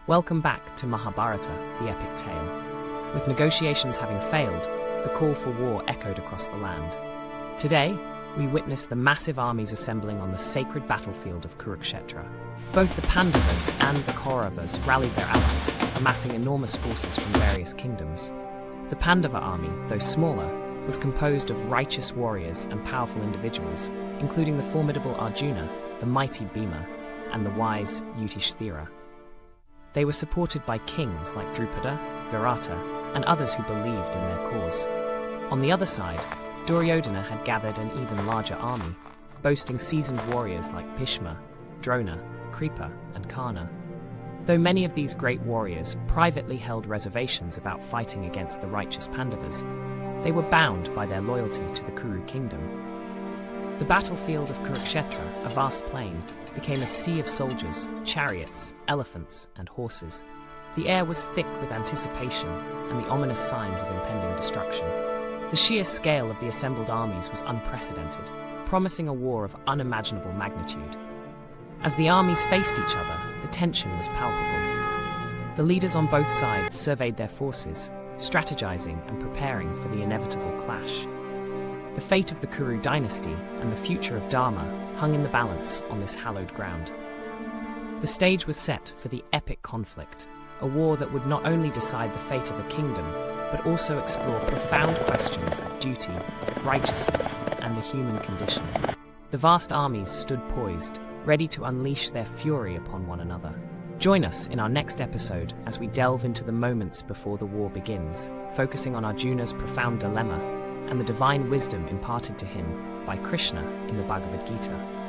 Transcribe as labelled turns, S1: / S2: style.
S1: Welcome back to Mahabharata, the epic tale. With negotiations having failed, the call for war echoed across the land. Today, we witness the massive armies assembling on the sacred battlefield of Kurukshetra. Both the Pandavas and the Kauravas rallied their allies, amassing enormous forces from various kingdoms. The Pandava army, though smaller, was composed of righteous warriors and powerful individuals, including the formidable Arjuna, the mighty Bhima, and the wise Yudhishthira. They were supported by kings like Drupada, Virata, and others who believed in their cause. On the other side, Duryodhana had gathered an even larger army, boasting seasoned warriors like Bhishma, Drona, Kripa, and Karna. Though many of these great warriors privately held reservations about fighting against the righteous Pandavas, they were bound by their loyalty to the Kuru kingdom. The battlefield of Kurukshetra, a vast plain, became a sea of soldiers, chariots, elephants, and horses. The air was thick with anticipation and the ominous signs of impending destruction. The sheer scale of the assembled armies was unprecedented, promising a war of unimaginable magnitude. As the armies faced each other, the tension was palpable. The leaders on both sides surveyed their forces, strategizing and preparing for the inevitable clash. The fate of the Kuru dynasty and the future of Dharma hung in the balance on this hallowed ground. The stage was set for the epic conflict, a war that would not only decide the fate of a kingdom, but also explore profound questions of duty, righteousness, and the human condition. The vast armies stood poised, ready to unleash their fury upon one another. Join us in our next episode as we delve into the moments before the war begins, focusing on Arjuna's profound dilemma and the divine wisdom imparted to him by Krishna in the Bhagavad Gita.